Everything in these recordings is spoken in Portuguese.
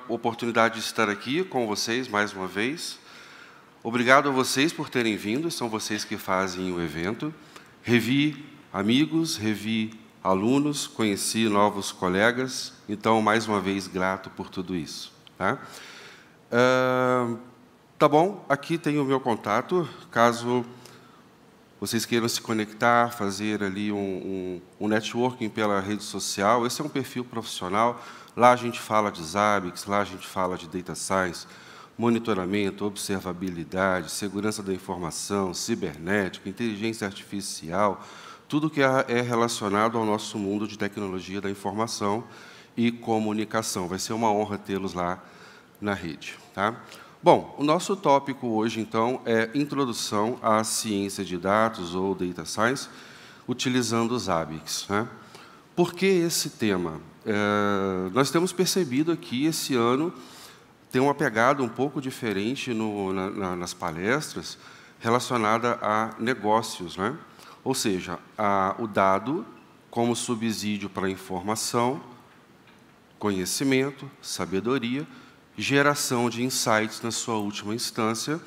oportunidade de estar aqui com vocês mais uma vez. Obrigado a vocês por terem vindo, são vocês que fazem o evento. Revi amigos, revi alunos, conheci novos colegas, então, mais uma vez, grato por tudo isso. Tá? Tá bom, aqui tem o meu contato, caso vocês queiram se conectar, fazer ali um networking pela rede social. Esse é um perfil profissional. Lá a gente fala de Zabbix, lá a gente fala de Data Science, monitoramento, observabilidade, segurança da informação, cibernética, inteligência artificial, tudo que é relacionado ao nosso mundo de tecnologia da informação e comunicação. Vai ser uma honra tê-los lá na rede. Tá? Bom, o nosso tópico hoje, então, é Introdução à Ciência de Dados, ou Data Science, utilizando os Zabbix. Né? Por que esse tema? Nós temos percebido aqui, esse ano, tem uma pegada um pouco diferente nas palestras relacionada a negócios. Né? Ou seja, o dado como subsídio para a informação, conhecimento, sabedoria, geração de insights na sua última instância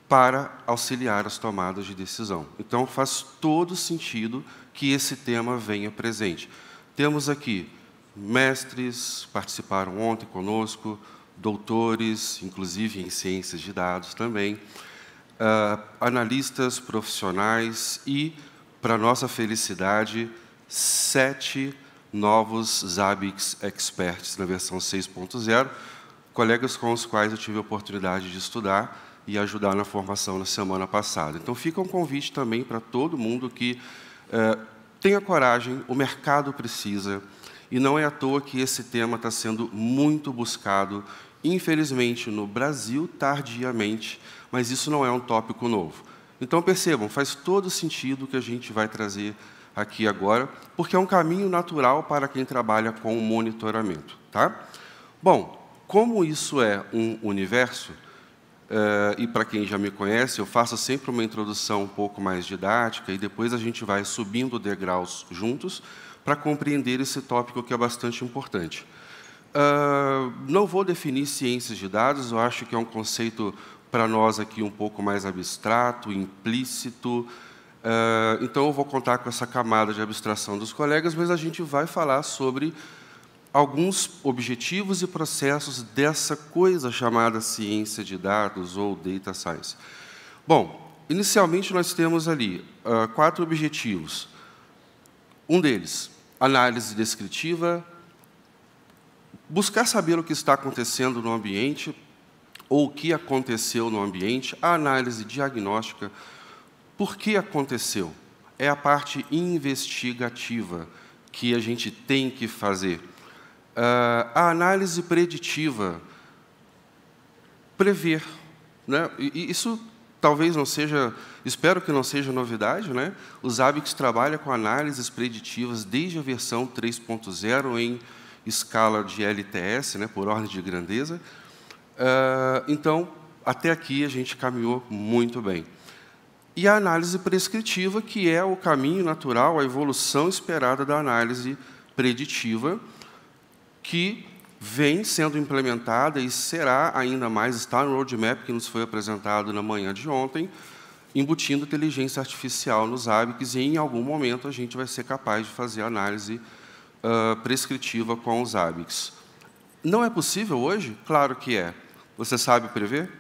para auxiliar as tomadas de decisão. Então, faz todo sentido que esse tema venha presente. Temos aqui mestres, participaram ontem conosco, doutores, inclusive em ciências de dados também, analistas profissionais e, para nossa felicidade, 7 novos Zabbix Experts na versão 6.0, colegas com os quais eu tive a oportunidade de estudar e ajudar na formação na semana passada. Então, fica um convite também para todo mundo que tenha coragem, o mercado precisa, e não é à toa que esse tema está sendo muito buscado, infelizmente, no Brasil, tardiamente, mas isso não é um tópico novo. Então, percebam, faz todo sentido o que a gente vai trazer aqui agora, porque é um caminho natural para quem trabalha com monitoramento. Tá? Bom, como isso é um universo, e para quem já me conhece, eu faço sempre uma introdução um pouco mais didática e depois a gente vai subindo degraus juntos para compreender esse tópico que é bastante importante. Não vou definir ciências de dados, eu acho que é um conceito para nós aqui um pouco mais abstrato, implícito, então eu vou contar com essa camada de abstração dos colegas, mas a gente vai falar sobre alguns objetivos e processos dessa coisa chamada ciência de dados ou data science. Bom, inicialmente nós temos ali 4 objetivos. Um deles, análise descritiva, buscar saber o que está acontecendo no ambiente ou o que aconteceu no ambiente, a análise diagnóstica, por que aconteceu? É a parte investigativa que a gente tem que fazer. A análise preditiva, prever. Né? E isso talvez não seja, espero que não seja novidade. Né? O Zabbix trabalha com análises preditivas desde a versão 3.0 em escala de LTS, né, por ordem de grandeza. Então, até aqui a gente caminhou muito bem. E a análise prescritiva, que é o caminho natural, a evolução esperada da análise preditiva, que vem sendo implementada e será ainda mais, está no roadmap que nos foi apresentado na manhã de ontem, embutindo inteligência artificial nos Zabbix, e em algum momento a gente vai ser capaz de fazer análise prescritiva com os Zabbix. Não é possível hoje? Claro que é. Você sabe prever?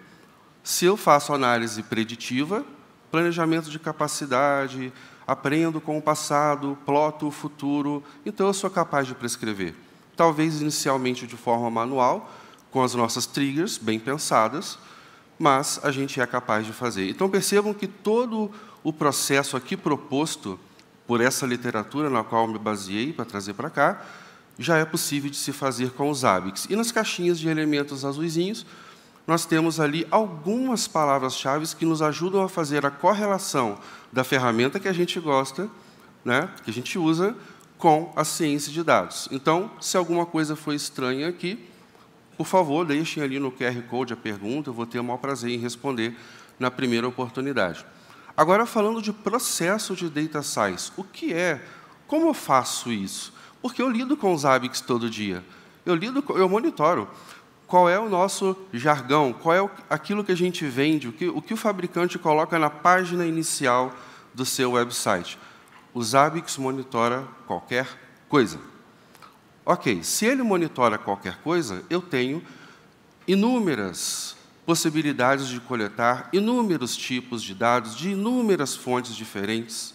Se eu faço análise preditiva, planejamento de capacidade, aprendo com o passado, ploto o futuro, então eu sou capaz de prescrever. Talvez inicialmente de forma manual, com as nossas triggers bem pensadas, mas a gente é capaz de fazer. Então, percebam que todo o processo aqui proposto por essa literatura na qual me baseei para trazer para cá, já é possível de se fazer com os Zabbix. E nas caixinhas de elementos azuisinhos, nós temos ali algumas palavras-chave que nos ajudam a fazer a correlação da ferramenta que a gente gosta, né, que a gente usa, com a ciência de dados. Então, se alguma coisa for estranha aqui, por favor, deixem ali no QR Code a pergunta, eu vou ter o maior prazer em responder na primeira oportunidade. Agora, falando de processo de Data Science, o que é? Como eu faço isso? Porque eu lido com os Zabbix todo dia. Eu monitoro. qual é o nosso jargão, qual é aquilo que a gente vende, o que o fabricante coloca na página inicial do seu website. O Zabbix monitora qualquer coisa. Ok, se ele monitora qualquer coisa, eu tenho inúmeras possibilidades de coletar inúmeros tipos de dados, de inúmeras fontes diferentes.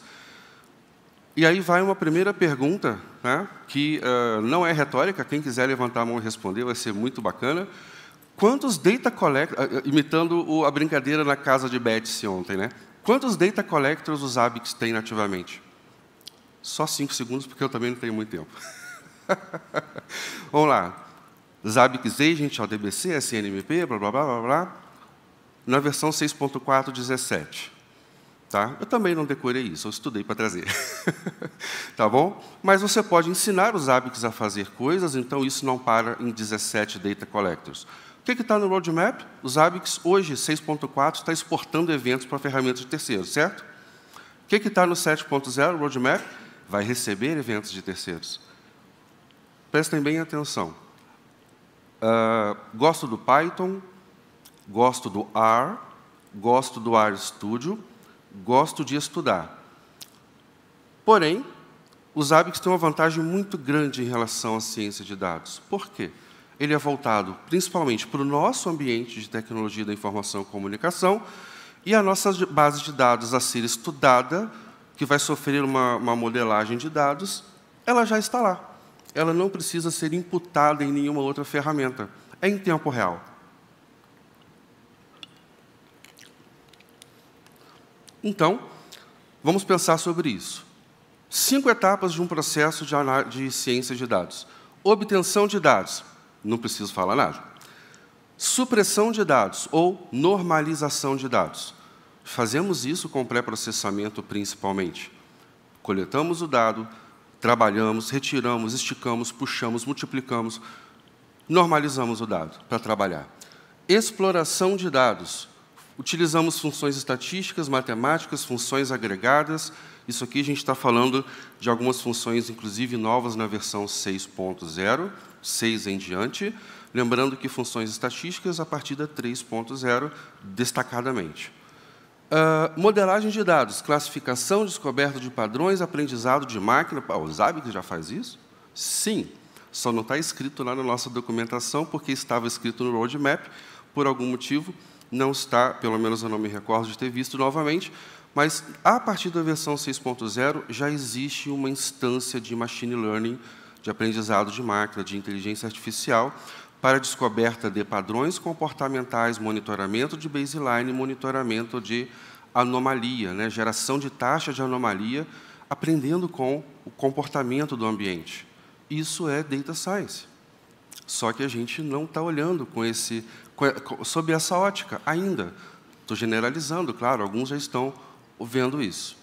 E aí vai uma primeira pergunta, né, que não é retórica, quem quiser levantar a mão e responder vai ser muito bacana. Quantos data collectors, imitando a brincadeira na casa de Betsy ontem, né? Quantos data collectors o Zabbix tem nativamente? Só 5 segundos, porque eu também não tenho muito tempo. Vamos lá. Zabbix Agent, ODBC, SNMP, blá, blá, blá, blá, blá. Na versão 6.4.17. Tá? Eu também não decorei isso, eu estudei para trazer. Tá bom? Mas você pode ensinar os Zabbix a fazer coisas, então isso não para em 17 data collectors. O que está no roadmap? O Zabbix, hoje, 6.4, está exportando eventos para ferramentas de terceiros, certo? O que está no 7.0 roadmap? Vai receber eventos de terceiros. Prestem bem atenção. Gosto do Python, gosto do R, gosto do RStudio, gosto de estudar. Porém, o Zabbix tem uma vantagem muito grande em relação à ciência de dados. Por quê? Ele é voltado principalmente para o nosso ambiente de tecnologia da informação e comunicação e a nossa base de dados a ser estudada, que vai sofrer uma modelagem de dados, ela já está lá. Ela não precisa ser imputada em nenhuma outra ferramenta. É em tempo real. Então, vamos pensar sobre isso. 5 etapas de um processo de ciência de dados. Obtenção de dados. Não preciso falar nada. Supressão de dados, ou normalização de dados. Fazemos isso com pré-processamento, principalmente. Coletamos o dado, trabalhamos, retiramos, esticamos, puxamos, multiplicamos, normalizamos o dado para trabalhar. Exploração de dados. Utilizamos funções estatísticas, matemáticas, funções agregadas. Isso aqui a gente está falando de algumas funções, inclusive, novas na versão 6.0, 6 em diante. Lembrando que funções estatísticas a partir da 3.0, destacadamente. Modelagem de dados, classificação, descoberta de padrões, aprendizado de máquina. O Zabbix já faz isso? Sim, só não está escrito lá na nossa documentação, porque estava escrito no roadmap, por algum motivo, não está, pelo menos eu não me recordo de ter visto novamente, mas a partir da versão 6.0 já existe uma instância de machine learning, de aprendizado de máquina, de inteligência artificial, para descoberta de padrões comportamentais, monitoramento de baseline, monitoramento de anomalia, né? Geração de taxa de anomalia, aprendendo com o comportamento do ambiente. Isso é data science. Só que a gente não está olhando sob essa ótica ainda. Estou generalizando, claro, alguns já estão vendo isso.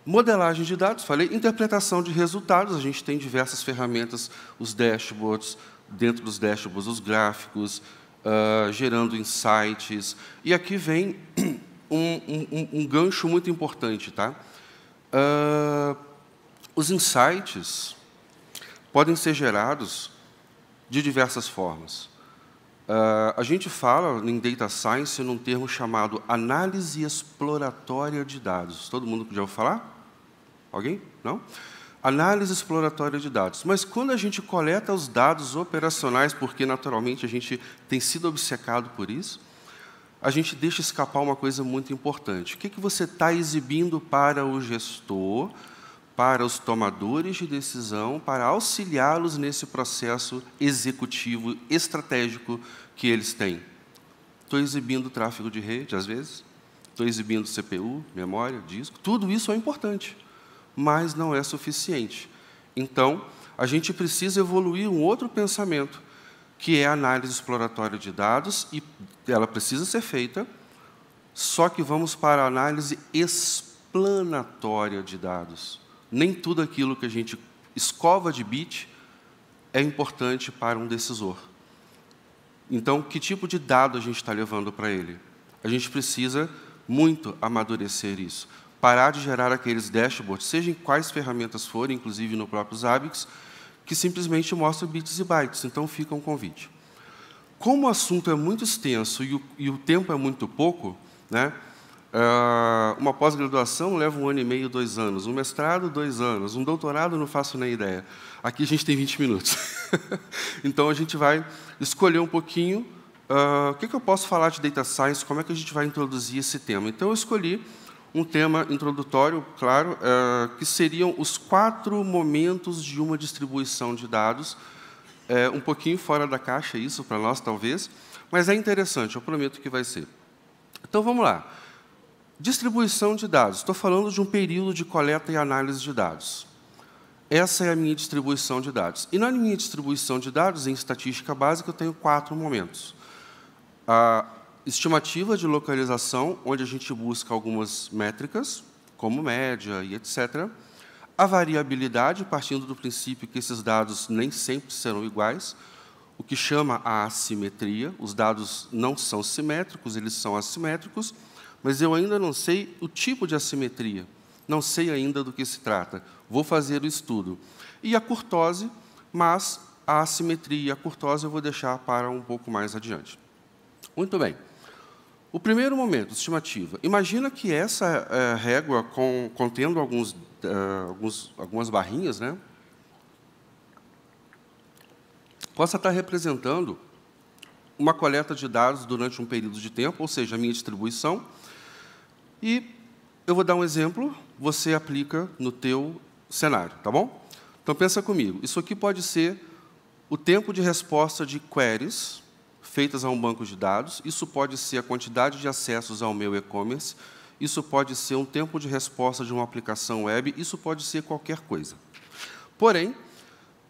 Modelagem de dados, falei, interpretação de resultados, a gente tem diversas ferramentas, os dashboards, dentro dos dashboards, os gráficos, gerando insights. E aqui vem um gancho muito importante. Tá? Os insights podem ser gerados de diversas formas. A gente fala em Data Science num termo chamado análise exploratória de dados. Todo mundo já ouviu falar? Alguém? Não? Análise exploratória de dados. Mas quando a gente coleta os dados operacionais, porque naturalmente a gente tem sido obcecado por isso, a gente deixa escapar uma coisa muito importante. O que você está exibindo para o gestor, para os tomadores de decisão, para auxiliá-los nesse processo executivo, estratégico que eles têm? Estou exibindo tráfego de rede, às vezes. Estou exibindo CPU, memória, disco. Tudo isso é importante, mas não é suficiente. Então, a gente precisa evoluir um outro pensamento, que é a análise exploratória de dados, e ela precisa ser feita, só que vamos para a análise explanatória de dados. Nem tudo aquilo que a gente escova de bit é importante para um decisor. Então, que tipo de dado a gente está levando para ele? A gente precisa muito amadurecer isso. Parar de gerar aqueles dashboards, seja em quais ferramentas forem, inclusive no próprio Zabbix, que simplesmente mostram bits e bytes. Então, fica um convite. como o assunto é muito extenso e o tempo é muito pouco, né, uma pós-graduação leva 1 ano e meio, 2 anos, um mestrado, 2 anos, um doutorado, não faço nem ideia. Aqui a gente tem 20 minutos. Então, a gente vai escolher um pouquinho o que eu posso falar de Data Science, como é que a gente vai introduzir esse tema. Então, eu escolhi um tema introdutório, claro, que seriam os 4 momentos de uma distribuição de dados. Um pouquinho fora da caixa isso para nós, talvez, mas é interessante, eu prometo que vai ser. Então, vamos lá. Distribuição de dados. Estou falando de um período de coleta e análise de dados. Essa é a minha distribuição de dados. E na minha distribuição de dados, em estatística básica, eu tenho 4 momentos. A estimativa de localização, onde a gente busca algumas métricas, como média e etc. A variabilidade, partindo do princípio que esses dados nem sempre serão iguais, o que chama a assimetria. Os dados não são simétricos, eles são assimétricos, mas eu ainda não sei o tipo de assimetria, não sei ainda do que se trata. Vou fazer o estudo. E a kurtose, mas a assimetria e a kurtose eu vou deixar para um pouco mais adiante. Muito bem. O primeiro momento, estimativa. Imagina que essa régua, contendo algumas barrinhas, né, possa estar representando uma coleta de dados durante um período de tempo, ou seja, a minha distribuição. E eu vou dar um exemplo, você aplica no teu cenário, tá bom? Então, pensa comigo. Isso aqui pode ser o tempo de resposta de queries feitas a um banco de dados. Isso pode ser a quantidade de acessos ao meu e-commerce. Isso pode ser um tempo de resposta de uma aplicação web. Isso pode ser qualquer coisa. Porém,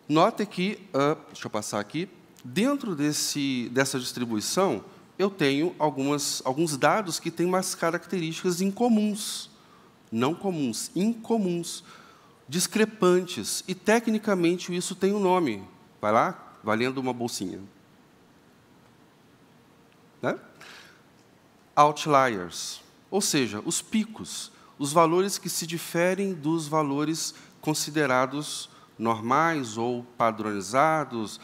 note que, deixa eu passar aqui, dentro dessa distribuição, eu tenho alguns dados que têm umas características incomuns. Não comuns, incomuns, discrepantes. E, tecnicamente, isso tem um nome. Vai lá, valendo uma bolsinha. Né? Outliers, ou seja, os picos, os valores que se diferem dos valores considerados normais ou padronizados,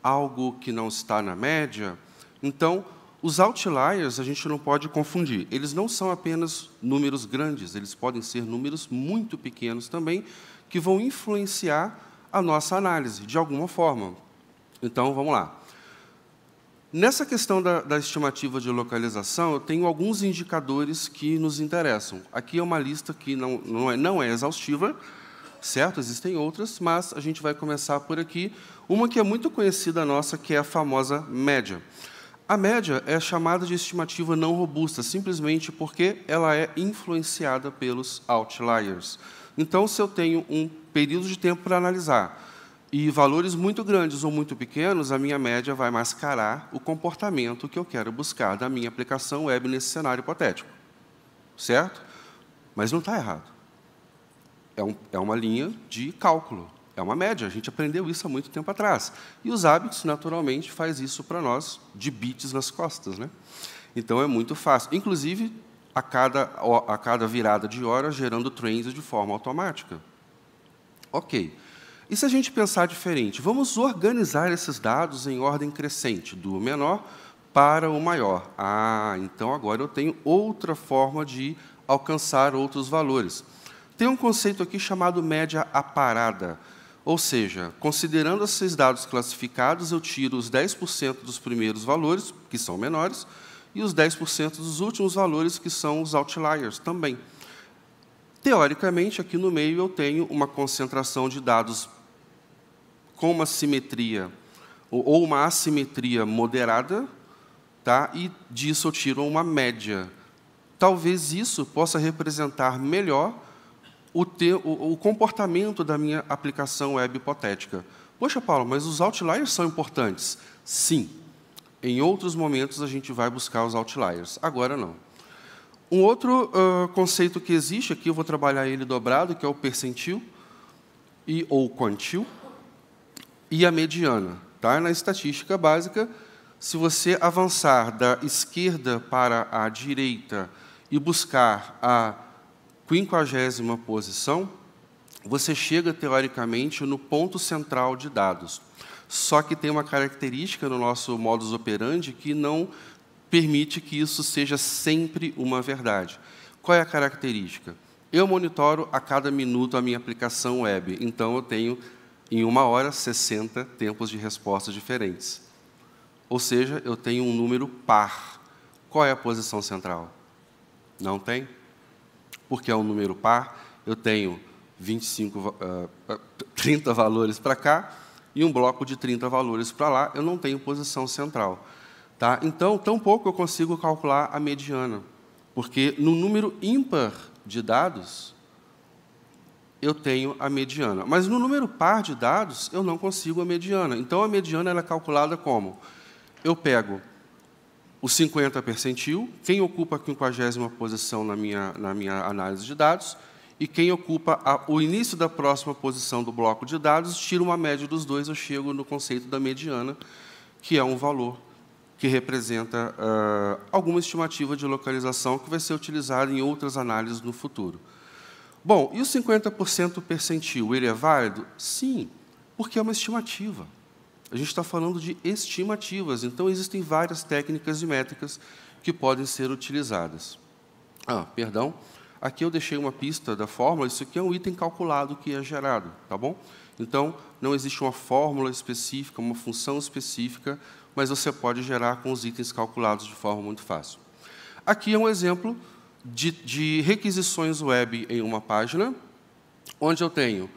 algo que não está na média. Então, os outliers a gente não pode confundir. Eles não são apenas números grandes, eles podem ser números muito pequenos também, que vão influenciar a nossa análise, de alguma forma. Então, vamos lá. Nessa questão da estimativa de localização, eu tenho alguns indicadores que nos interessam. Aqui é uma lista que não é exaustiva, certo? Existem outras, mas a gente vai começar por aqui. Uma que é muito conhecida nossa, que é a famosa média. A média é chamada de estimativa não robusta, simplesmente porque ela é influenciada pelos outliers. Então, se eu tenho um período de tempo para analisar e valores muito grandes ou muito pequenos, a minha média vai mascarar o comportamento que eu quero buscar da minha aplicação web nesse cenário hipotético. Certo? Mas não está errado. É uma linha de cálculo. É uma média. A gente aprendeu isso há muito tempo atrás. E os hábitos, naturalmente, faz isso para nós, de bits nas costas. Né? Então, é muito fácil. Inclusive, a cada virada de hora, gerando trends de forma automática. Ok. E se a gente pensar diferente? Vamos organizar esses dados em ordem crescente, do menor para o maior. Então agora eu tenho outra forma de alcançar outros valores. Tem um conceito aqui chamado média aparada. Ou seja, considerando esses dados classificados, eu tiro os 10% dos primeiros valores, que são menores, e os 10% dos últimos valores, que são os outliers também. Teoricamente, aqui no meio eu tenho uma concentração de dados com uma simetria ou uma assimetria moderada, tá? E disso eu tiro uma média. Talvez isso possa representar melhor o comportamento da minha aplicação web hipotética. Poxa, Paulo, mas os outliers são importantes? Sim. Em outros momentos, a gente vai buscar os outliers. Agora, não. Um outro conceito que existe, aqui eu vou trabalhar ele dobrado, que é o percentil ou quantil, e a mediana. Tá? Na estatística básica, se você avançar da esquerda para a direita e buscar a 50ª posição, você chega, teoricamente, no ponto central de dados. só que tem uma característica no nosso modus operandi que não permite que isso seja sempre uma verdade. Qual é a característica? Eu monitoro a cada minuto a minha aplicação web, então eu tenho, em 1 hora, 60 tempos de resposta diferentes. Ou seja, eu tenho um número par. Qual é a posição central? Não tem. Porque é um número par, eu tenho 30 valores para cá e um bloco de 30 valores para lá, eu não tenho posição central. Tá? Então, tampouco eu consigo calcular a mediana, porque no número ímpar de dados, eu tenho a mediana. Mas no número par de dados, eu não consigo a mediana. Então, a mediana ela é calculada como? Eu pego o 50 percentil, quem ocupa a 50ª posição na minha análise de dados, e quem ocupa o início da próxima posição do bloco de dados, tiro uma média dos dois, eu chego no conceito da mediana, que é um valor que representa alguma estimativa de localização que vai ser utilizada em outras análises no futuro. Bom, e o 50% percentil, ele é válido? Sim, porque é uma estimativa. A gente está falando de estimativas, então existem várias técnicas e métricas que podem ser utilizadas. Perdão, aqui eu deixei uma pista da fórmula, isso aqui é um item calculado que é gerado, tá bom? Então, não existe uma fórmula específica, uma função específica, mas você pode gerar com os itens calculados de forma muito fácil. Aqui é um exemplo de requisições web em uma página, onde eu tenho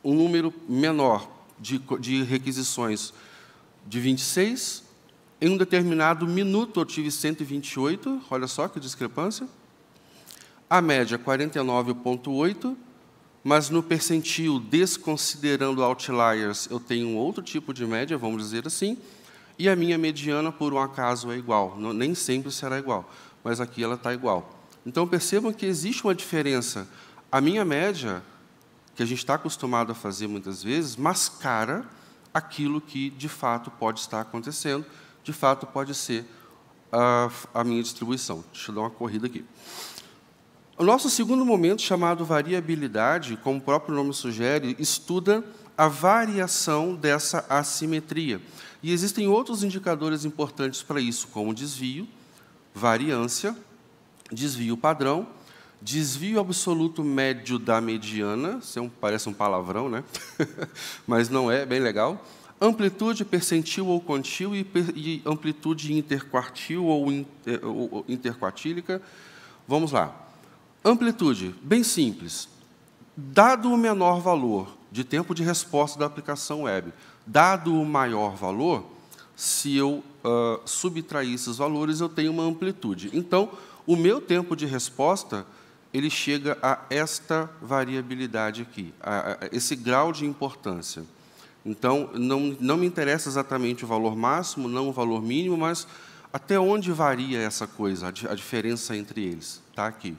um número menor de requisições de 26, em um determinado minuto eu tive 128, olha só que discrepância. A média 49,8, mas no percentil, desconsiderando outliers, eu tenho um outro tipo de média, vamos dizer assim, e a minha mediana, por um acaso, é igual. Nem sempre será igual, mas aqui ela está igual. Então, percebam que existe uma diferença. A minha média, que a gente está acostumado a fazer muitas vezes, mascara aquilo que, de fato, pode estar acontecendo, de fato, pode ser a minha distribuição. Deixa eu dar uma corrida aqui. O nosso segundo momento, chamado variabilidade, como o próprio nome sugere, estuda a variação dessa assimetria. E existem outros indicadores importantes para isso, como desvio, variância, desvio padrão, desvio absoluto médio da mediana, parece um palavrão, né? Mas não é, bem legal. Amplitude percentil ou quantil e amplitude interquartil ou interquartílica. Vamos lá. Amplitude, bem simples. Dado o menor valor de tempo de resposta da aplicação web, dado o maior valor, se eu subtrair esses valores, eu tenho uma amplitude. Então, o meu tempo de resposta ele chega a esta variabilidade aqui, a esse grau de importância. Então, não me interessa exatamente o valor máximo, não o valor mínimo, mas até onde varia essa coisa, a diferença entre eles. Está aqui.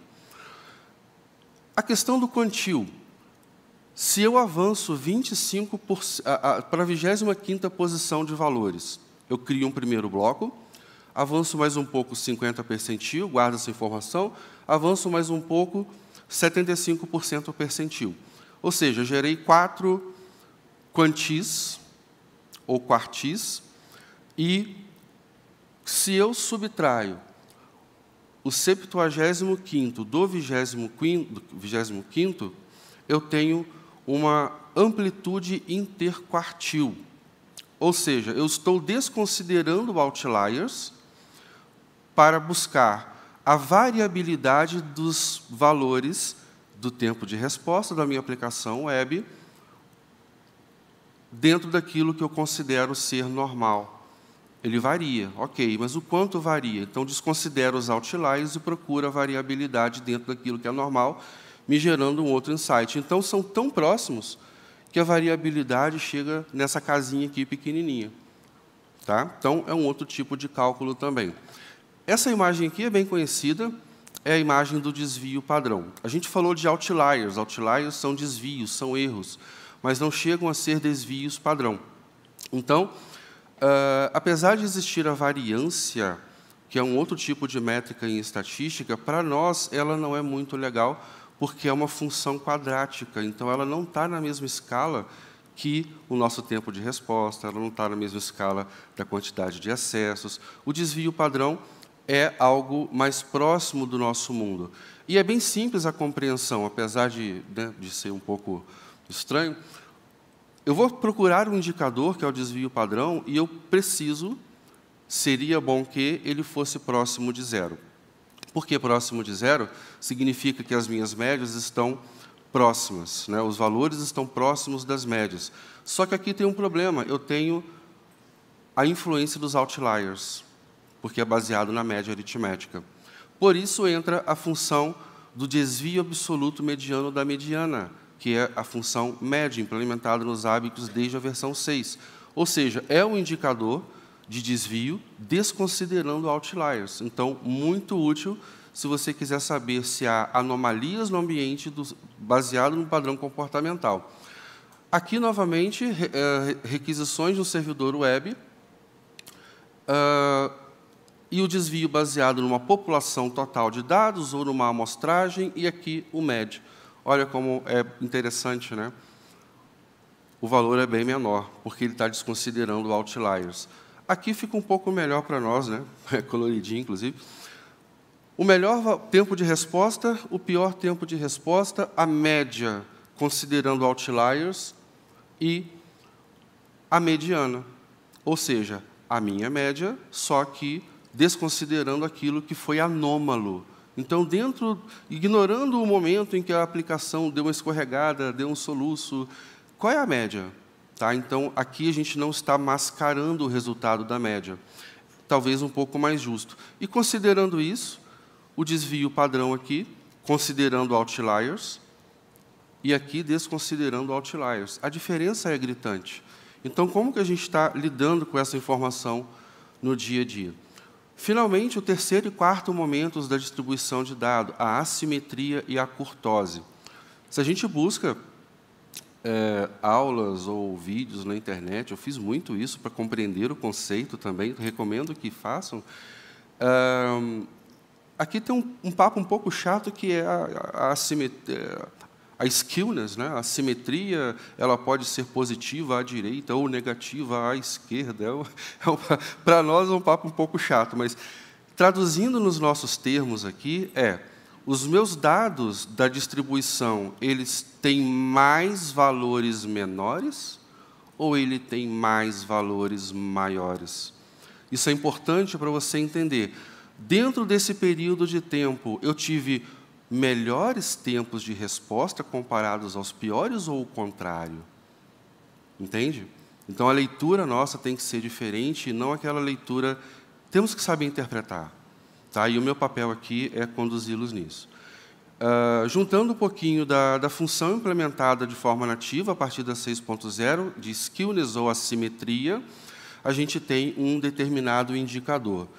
A questão do quantil. Se eu avanço 25% para a 25ª posição de valores, eu crio um primeiro bloco, avanço mais um pouco 50 percentil, guardo essa informação, avanço mais um pouco 75% percentil. Ou seja, eu gerei 4 quantis, ou quartis, e se eu subtraio o 75º do 25º, eu tenho uma amplitude interquartil. Ou seja, eu estou desconsiderando outliers para buscar a variabilidade dos valores do tempo de resposta da minha aplicação web dentro daquilo que eu considero ser normal. Ele varia, ok, mas o quanto varia? Então, desconsidero os outliers e procuro a variabilidade dentro daquilo que é normal, me gerando um outro insight. Então, são tão próximos que a variabilidade chega nessa casinha aqui pequenininha. Tá? Então, é um outro tipo de cálculo também. Essa imagem aqui é bem conhecida, é a imagem do desvio padrão. A gente falou de outliers. Outliers são desvios, são erros, mas não chegam a ser desvios padrão. Então, apesar de existir a variância, que é um outro tipo de métrica em estatística, para nós ela não é muito legal, porque é uma função quadrática, então ela não está na mesma escala que o nosso tempo de resposta ela não está na mesma escala da quantidade de acessos. O desvio padrão é algo mais próximo do nosso mundo. E é bem simples a compreensão, apesar de ser um pouco estranho. Eu vou procurar um indicador, que é o desvio padrão, e eu seria bom que ele fosse próximo de zero. Por que próximo de zero? Significa que as minhas médias estão próximas, né? Os valores estão próximos das médias. Só que aqui tem um problema, eu tenho a influência dos outliers, porque é baseado na média aritmética. Por isso entra a função do desvio absoluto mediano da mediana, que é a função média, implementada nos hábitos desde a versão 6. Ou seja, é um indicador de desvio desconsiderando outliers. Então, muito útil se você quiser saber se há anomalias no ambiente baseado no padrão comportamental. Aqui, novamente, requisições de um servidor web e o desvio baseado numa população total de dados ou numa amostragem, e aqui o MED. Olha como é interessante, né? O valor é bem menor, porque ele está desconsiderando outliers. Aqui fica um pouco melhor para nós, né? É coloridinho, inclusive. O melhor tempo de resposta, o pior tempo de resposta, a média, considerando outliers, e a mediana. Ou seja, a minha média, só que desconsiderando aquilo que foi anômalo. Então, ignorando o momento em que a aplicação deu uma escorregada, deu um soluço, qual é a média? Tá? Então, aqui a gente não está mascarando o resultado da média. Talvez um pouco mais justo. E, considerando isso, o desvio padrão aqui, considerando outliers, e aqui desconsiderando outliers. A diferença é gritante. Então, como que a gente está lidando com essa informação no dia a dia? Finalmente, o terceiro e quarto momentos da distribuição de dados, a assimetria e a curtose. Se a gente busca aulas ou vídeos na internet, eu fiz muito isso para compreender o conceito também, recomendo que façam. Aqui tem um papo um pouco chato, que é a assimetria. A skewness, né? A simetria, ela pode ser positiva à direita ou negativa à esquerda. Para nós é um papo um pouco chato, mas, traduzindo nos nossos termos aqui, os meus dados da distribuição, eles têm mais valores menores ou ele tem mais valores maiores? Isso é importante para você entender. Dentro desse período de tempo, eu tive melhores tempos de resposta comparados aos piores ou o contrário? Entende? Então, a leitura nossa tem que ser diferente e não aquela leitura... Temos que saber interpretar. Tá? E o meu papel aqui é conduzi-los nisso. Juntando um pouquinho da função implementada de forma nativa, a partir da 6.0, de skewness ou assimetria, a gente tem um determinado indicador.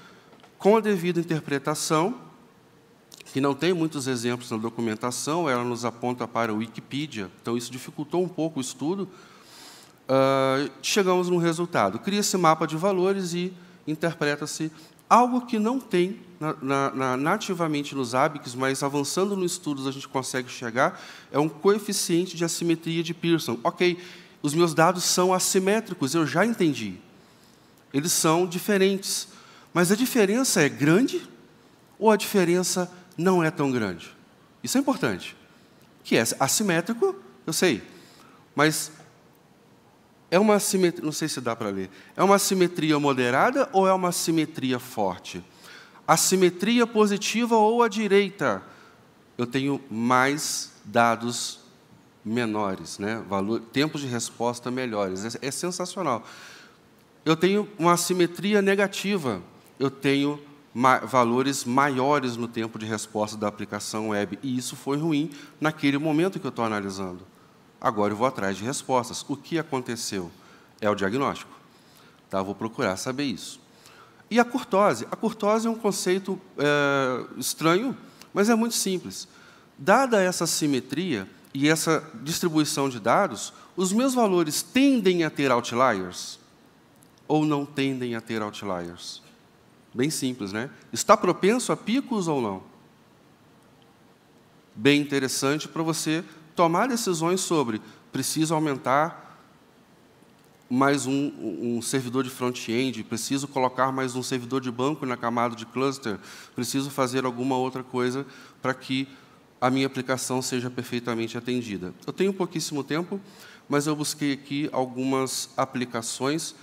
Com a devida interpretação, que não tem muitos exemplos na documentação, ela nos aponta para o Wikipedia, então isso dificultou um pouco o estudo, chegamos num resultado. Cria-se mapa de valores e interpreta-se algo que não tem nativamente nos ABICs, mas avançando no estudo a gente consegue chegar, é um coeficiente de assimetria de Pearson. Ok, os meus dados são assimétricos, eu já entendi. Eles são diferentes, mas a diferença é grande ou a diferença não é tão grande? Isso é importante. Que é assimétrico, eu sei, mas é uma assimetria, não sei se dá para ler, é uma assimetria moderada ou é uma assimetria forte? Assimetria positiva ou à direita? Eu tenho mais dados menores, né? Tempos de resposta melhores. É sensacional. Eu tenho uma assimetria negativa, eu tenho valores maiores no tempo de resposta da aplicação web. E isso foi ruim naquele momento que eu estou analisando. Agora eu vou atrás de respostas. O que aconteceu? É o diagnóstico. Tá? Vou procurar saber isso. E a curtose? A curtose é um conceito estranho, mas é muito simples. Dada essa simetria e essa distribuição de dados, os meus valores tendem a ter outliers ou não tendem a ter outliers? Bem simples, né? Está propenso a picos ou não? Bem interessante para você tomar decisões sobre preciso aumentar mais um servidor de front-end, preciso colocar mais um servidor de banco na camada de cluster, preciso fazer alguma outra coisa para que a minha aplicação seja perfeitamente atendida. Eu tenho pouquíssimo tempo, mas eu busquei aqui algumas aplicações.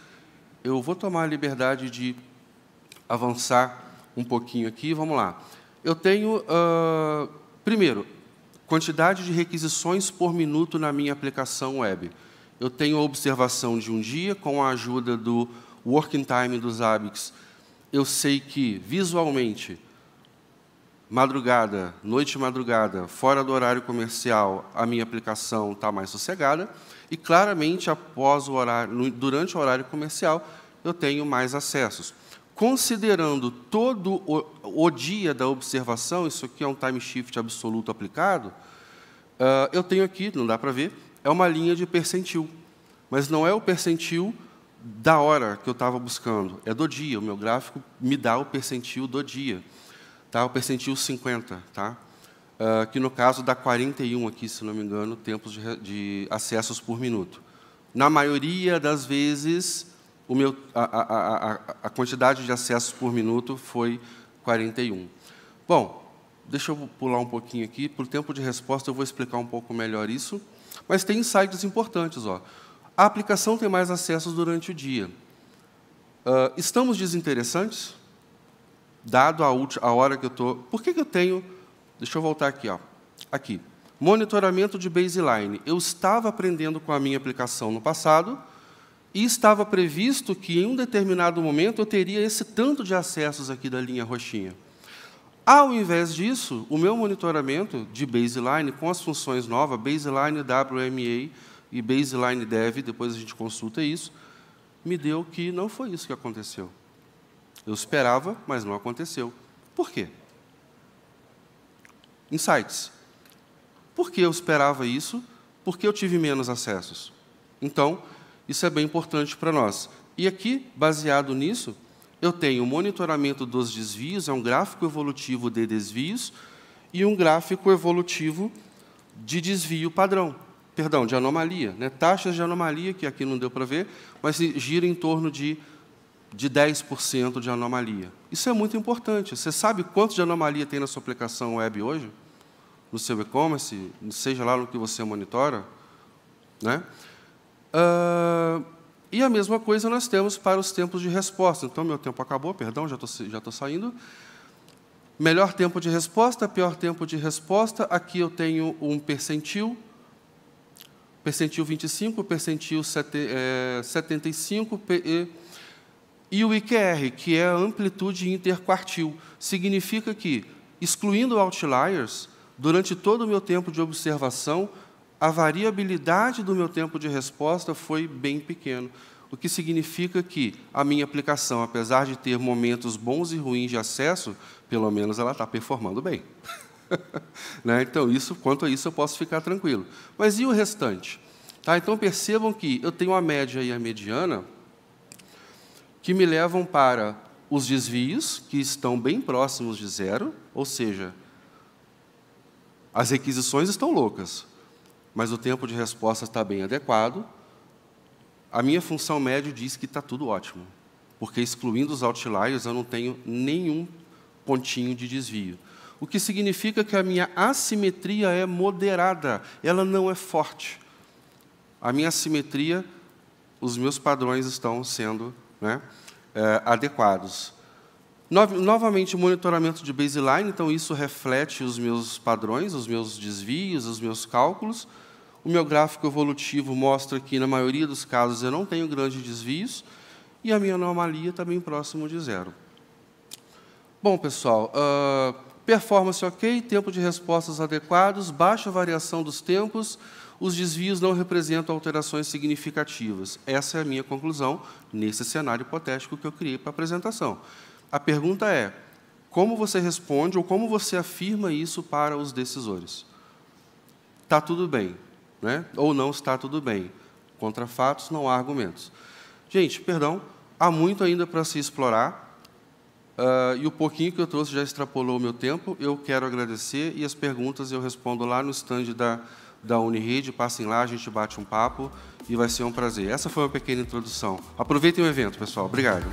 Eu vou tomar a liberdade de avançar um pouquinho aqui. Vamos lá. Eu tenho, primeiro, quantidade de requisições por minuto na minha aplicação web. Eu tenho a observação de um dia, com a ajuda do working time dos Zabbix. Eu sei que, visualmente, madrugada, noite e madrugada, fora do horário comercial, a minha aplicação está mais sossegada. E, claramente, após o horário, durante o horário comercial, eu tenho mais acessos. Considerando todo o dia da observação, isso aqui é um time shift absoluto aplicado, eu tenho aqui, não dá para ver, é uma linha de percentil. Mas não é o percentil da hora que eu estava buscando, é do dia. O meu gráfico me dá o percentil do dia. Tá? O percentil 50, tá? Que, no caso, dá 41 aqui, se não me engano, tempos de acessos por minuto. Na maioria das vezes, a quantidade de acessos por minuto foi 41. Bom, deixa eu pular um pouquinho aqui. Por tempo de resposta, eu vou explicar um pouco melhor isso. Mas tem insights importantes. Ó. A aplicação tem mais acessos durante o dia. Estamos desinteressantes? Dado a hora que eu estou... Por que eu tenho... Deixa eu voltar aqui. Ó. Aqui. Monitoramento de baseline. Eu estava aprendendo com a minha aplicação no passado e estava previsto que, em um determinado momento, eu teria esse tanto de acessos aqui da linha roxinha. Ao invés disso, o meu monitoramento de baseline, com as funções novas, baseline WMA e baseline dev, depois a gente consulta isso, me deu que não foi isso que aconteceu. Eu esperava, mas não aconteceu. Por quê? Insights. Por que eu esperava isso? Por que eu tive menos acessos? Então, isso é bem importante para nós. E aqui, baseado nisso, eu tenho o monitoramento dos desvios, é um gráfico evolutivo de desvios, e um gráfico evolutivo de desvio padrão, perdão, de anomalia. Né? Taxas de anomalia, que aqui não deu para ver, mas gira em torno de 10% de anomalia. Isso é muito importante. Você sabe quanto de anomalia tem na sua aplicação web hoje? No seu e-commerce, seja lá no que você monitora? Né? E a mesma coisa nós temos para os tempos de resposta. Então, meu tempo acabou, perdão, já estou saindo. Melhor tempo de resposta, pior tempo de resposta. Aqui eu tenho um percentil 25, percentil 75, e o IQR, que é a amplitude interquartil. Significa que, excluindo outliers, durante todo o meu tempo de observação, a variabilidade do meu tempo de resposta foi bem pequeno, o que significa que a minha aplicação, apesar de ter momentos bons e ruins de acesso, pelo menos ela está performando bem. Né? Então, quanto a isso, eu posso ficar tranquilo. Mas e o restante? Tá? Então, percebam que eu tenho a média e a mediana, que me levam para os desvios, que estão bem próximos de zero, ou seja, as requisições estão loucas, mas o tempo de resposta está bem adequado. A minha função média diz que está tudo ótimo, porque, excluindo os outliers, eu não tenho nenhum pontinho de desvio. O que significa que a minha assimetria é moderada, ela não é forte. A minha assimetria, os meus padrões estão sendo adequados. Novamente, monitoramento de baseline, então isso reflete os meus padrões, os meus desvios, os meus cálculos. O meu gráfico evolutivo mostra que, na maioria dos casos, eu não tenho grandes desvios, e a minha anomalia está bem próximo de zero. Bom, pessoal, performance ok, tempo de respostas adequados, baixa variação dos tempos, os desvios não representam alterações significativas. Essa é a minha conclusão nesse cenário hipotético que eu criei para a apresentação. A pergunta é, como você responde ou como você afirma isso para os decisores? Está tudo bem, né? Ou não está tudo bem? Contra fatos, não há argumentos. Gente, perdão, há muito ainda para se explorar, e o pouquinho que eu trouxe já extrapolou o meu tempo. Eu quero agradecer, e as perguntas eu respondo lá no stand da Uniride, passem lá, a gente bate um papo e vai ser um prazer. Essa foi uma pequena introdução. Aproveitem o evento, pessoal. Obrigado.